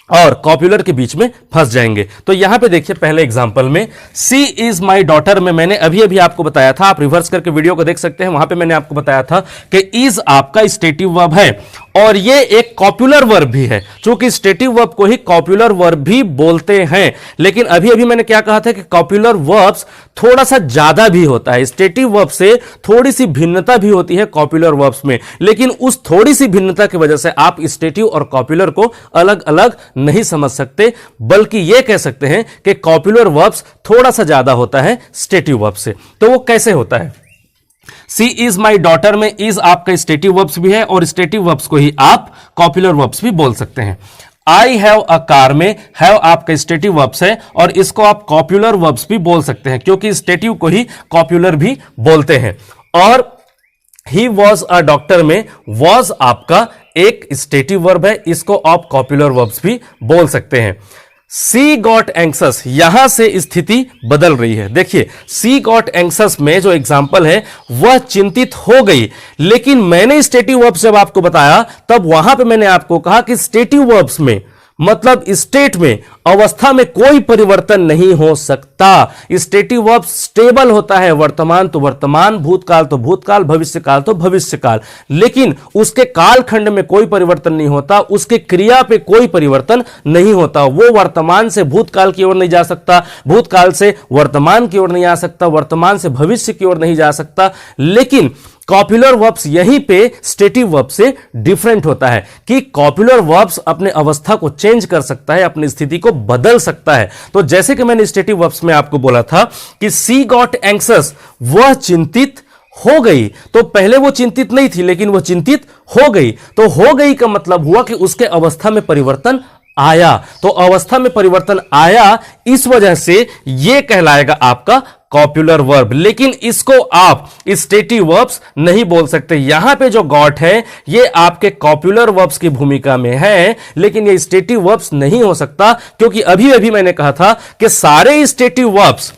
और कॉप्युलर के बीच में फंस जाएंगे। तो यहां पे देखिए, पहले एग्जांपल में सी इज माई डॉटर में मैंने अभी अभी आपको बताया था, आप रिवर्स करके वीडियो को देख सकते हैं, वहां पे मैंने आपको बताया था कि इज आपका स्टेटिव वर्ब है और ये एक कॉप्युलर वर्ब भी है। चूंकि स्टेटिव वर्ब को ही कॉप्युलर वर्ब भी बोलते हैं, लेकिन अभी अभी मैंने क्या कहा था कि कॉप्युलर वर्ब्स थोड़ा सा ज्यादा भी होता है। स्टेटिव वर्ब से थोड़ी सी भिन्नता भी होती है कॉप्युलर वर्ब्स में, लेकिन उस थोड़ी सी भिन्नता की वजह से आप स्टेटिव और कॉप्युलर को अलग अलग नहीं समझ सकते, बल्कि यह कह सकते हैं कि कॉप्युलर वर्ब्स थोड़ा सा ज्यादा होता है स्टेटिव वर्ब से। तो वो कैसे होता है? सी इज माई डॉटर में इज आपका स्टेटिव वर्ब्स भी है और स्टेटिव वर्ब्स को ही आप कॉप्युलर वर्ब्स भी बोल सकते हैं। आई हैव अ कार में हैव आपका स्टेटिव वर्ब्स है और इसको आप कॉप्युलर वर्ब्स भी बोल सकते हैं, क्योंकि स्टेटिव को ही कॉप्युलर भी बोलते हैं। और ही वॉज अ डॉक्टर में वॉज आपका एक स्टेटिव वर्ब है, इसको आप कॉप्युलर वर्ब्स भी बोल सकते हैं। सी गॉट एंक्सस, यहां से स्थिति बदल रही है। देखिए, सी गॉट एंक्सस में जो एग्जांपल है वह चिंतित हो गई, लेकिन मैंने स्टेटिव वर्ब्स जब आपको बताया तब वहां पे मैंने आपको कहा कि स्टेटिव वर्ब्स में मतलब स्टेट में, अवस्था में कोई परिवर्तन नहीं हो सकता। स्टेटिव वर्ब स्टेबल होता है, वर्तमान तो वर्तमान, भूतकाल तो भूतकाल, भविष्यकाल तो भविष्यकाल, लेकिन उसके कालखंड में कोई परिवर्तन नहीं होता, उसके क्रिया पे कोई परिवर्तन नहीं होता। वो वर्तमान से भूतकाल की ओर नहीं जा सकता, भूतकाल से वर्तमान की ओर नहीं आ सकता, वर्तमान से भविष्य की ओर नहीं जा सकता। लेकिन कॉपुलर वर्ब्स यहीं पे स्टेटिव वर्ब से डिफरेंट होता है कि कॉपुलर वर्ब्स अपने अवस्था को चेंज कर सकता है, अपनी स्थिति को बदल सकता है। तो जैसे कि मैंने स्टेटिव वर्ब्स में आपको बोला था कि सी गॉट एंक्सस, वह चिंतित हो गई। तो पहले वो चिंतित नहीं थी, लेकिन वो चिंतित हो गई। तो हो गई का मतलब हुआ कि उसके अवस्था में परिवर्तन आया। तो अवस्था में परिवर्तन आया, इस वजह से यह कहलाएगा आपका कॉपुलर वर्ब। लेकिन इसको आप स्टेटिव वर्ब्स नहीं बोल सकते। यहां पे जो गॉट है ये आपके कॉपुलर वर्ब्स की भूमिका में है, लेकिन ये स्टेटिव वर्ब्स नहीं हो सकता, क्योंकि अभी अभी मैंने कहा था कि सारे स्टेटिव वर्ब्स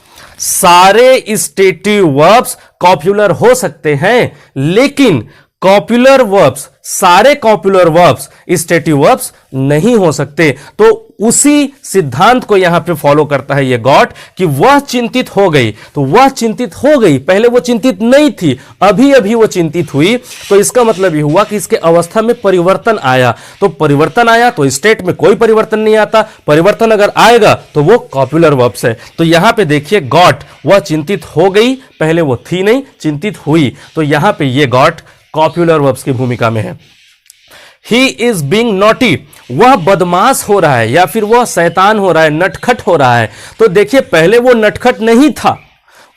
कॉपुलर हो सकते हैं, लेकिन कॉपुलर वर्ब्स, सारे कॉपुलर वर्ब्स स्टेटिव वर्ब्स नहीं हो सकते। तो उसी सिद्धांत को यहां पे फॉलो करता है ये गॉट कि वह चिंतित हो गई। तो वह चिंतित हो गई, पहले वो चिंतित नहीं थी, अभी अभी वो चिंतित हुई। तो इसका मतलब ये हुआ कि इसके अवस्था में परिवर्तन आया। तो परिवर्तन आया तो स्टेट में कोई परिवर्तन नहीं आता, परिवर्तन अगर आएगा तो वो कॉपुलर वर्ब्स है। तो यहां पे देखिए गॉट, वह चिंतित हो गई, पहले वो थी नहीं, चिंतित हुई। तो यहां पे ये गॉट कॉपुलर वर्ब्स की भूमिका में है। ही इज बीइंग नॉटी, वह बदमाश हो रहा है या फिर वह शैतान हो रहा है, नटखट हो रहा है। तो देखिए पहले वो नटखट नहीं था,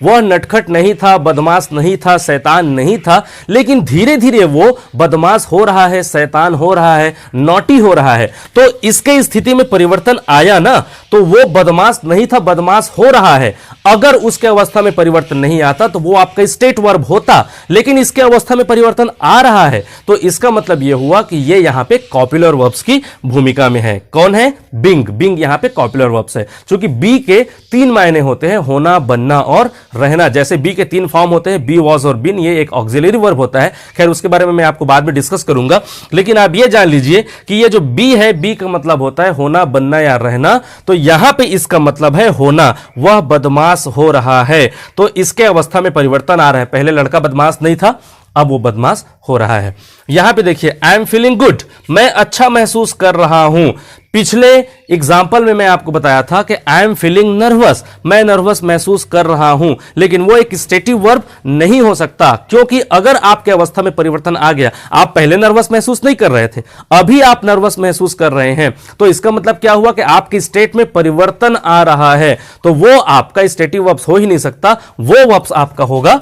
वह नटखट नहीं था, बदमाश नहीं था, शैतान नहीं था, लेकिन धीरे धीरे वो बदमाश हो रहा है, शैतान हो रहा है, नॉटी हो रहा है। तो इसके स्थिति में परिवर्तन आया ना, तो वो बदमाश नहीं था, बदमाश हो रहा है। अगर उसके अवस्था में परिवर्तन नहीं आता तो वो आपका स्टेट वर्ब होता, लेकिन इसके अवस्था में परिवर्तन आ रहा है। तो इसका मतलब यह हुआ कि ये यहां पे कॉपुलर वर्ब्स की भूमिका में है। कौन है? बीइंग। बीइंग यहां पे कॉपुलर वर्ब्स है, क्योंकि बी के 3 मायने होते हैं, होना, बनना और रहना। जैसे बी के 3 फॉर्म होते हैं, बी, वॉज और बीन। ये एक ऑक्सिलरी वर्ब होता है, खैर उसके बारे में मैं आपको बाद में डिस्कस करूंगा। लेकिन आप ये जान लीजिए कि ये जो बी है, बी का मतलब होता है होना, बनना या रहना। तो यहां पे इसका मतलब है होना, वह बदमाश हो रहा है। तो इसके अवस्था में परिवर्तन आ रहा है, पहले लड़का बदमाश नहीं था, अब वो बदमाश हो रहा है। यहां पे देखिए आई एम फीलिंग गुड, मैं अच्छा महसूस कर रहा हूं। पिछले एग्जाम्पल में मैं आपको बताया था कि आई एम फीलिंग नर्वस, मैं नर्वस महसूस कर रहा हूं, लेकिन वो एक स्टेटिव वर्ब नहीं हो सकता, क्योंकि अगर आपके अवस्था में परिवर्तन आ गया, आप पहले नर्वस महसूस नहीं कर रहे थे, अभी आप नर्वस महसूस कर रहे हैं, तो इसका मतलब क्या हुआ कि आपकी स्टेट में परिवर्तन आ रहा है। तो वो आपका स्टेटिव वर्ब्स हो ही नहीं सकता, वो वर्ब्स आपका होगा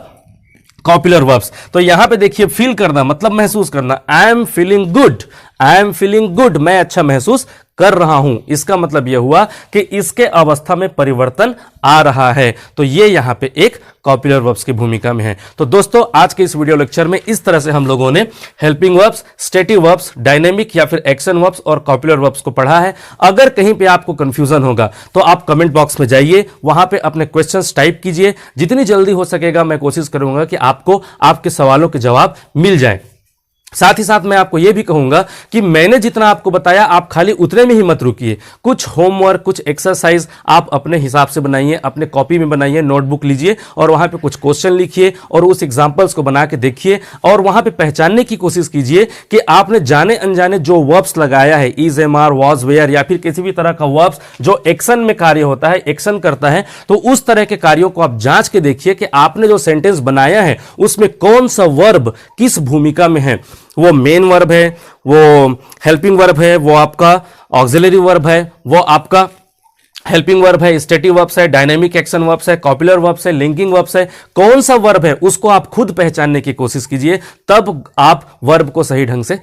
कॉपुलर वर्ब्स। तो यहां पे देखिए फील करना मतलब महसूस करना, आई am feeling good, I am feeling good, मैं अच्छा महसूस कर रहा हूं। इसका मतलब यह हुआ कि इसके अवस्था में परिवर्तन आ रहा है। तो ये यहां पे एक कॉपुलर वर्ब्स की भूमिका में है। तो दोस्तों आज के इस वीडियो लेक्चर में इस तरह से हम लोगों ने helping verbs, stative verbs, dynamic या फिर एक्शन वर्ब्स और कॉपुलर वर्ब्स को पढ़ा है। अगर कहीं पे आपको कंफ्यूजन होगा तो आप कमेंट बॉक्स में जाइए, वहां पे अपने क्वेश्चंस टाइप कीजिए। जितनी जल्दी हो सकेगा मैं कोशिश करूंगा कि आपको आपके सवालों के जवाब मिल जाए। साथ ही साथ मैं आपको यह भी कहूंगा कि मैंने जितना आपको बताया आप खाली उतने में ही मत रुकिए, कुछ होमवर्क, कुछ एक्सरसाइज आप अपने हिसाब से बनाइए, अपने कॉपी में बनाइए, नोटबुक लीजिए और वहां पे कुछ क्वेश्चन लिखिए और उस एग्जांपल्स को बना के देखिए और वहां पे पहचानने की कोशिश कीजिए कि आपने जाने अनजाने जो वर्ब्स लगाया है, is, am, are, was, were या फिर किसी भी तरह का वर्ब्स जो एक्शन में कार्य होता है, एक्शन करता है, तो उस तरह के कार्यों को आप जांच के देखिए कि आपने जो सेंटेंस बनाया है उसमें कौन सा वर्ब किस भूमिका में है। वो मेन वर्ब है, वो हेल्पिंग वर्ब है, वो आपका ऑक्सिलरी वर्ब है, वो आपका हेल्पिंग वर्ब है, स्टेटिव वर्ब्स है, डायनेमिक एक्शन वर्ब्स है, कॉपुलर वर्ब्स है, लिंकिंग वर्ब्स है। कौन सा वर्ब है उसको आप खुद पहचानने की कोशिश कीजिए, तब आप वर्ब को सही ढंग से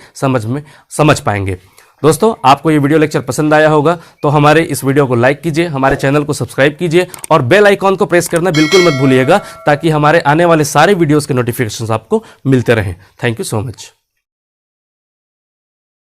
समझ पाएंगे। दोस्तों आपको ये वीडियो लेक्चर पसंद आया होगा तो हमारे इस वीडियो को लाइक कीजिए, हमारे चैनल को सब्सक्राइब कीजिए और बेल आइकॉन को प्रेस करना बिल्कुल मत भूलिएगा, ताकि हमारे आने वाले सारे वीडियोस के नोटिफिकेशंस आपको मिलते रहें। Thank you so much.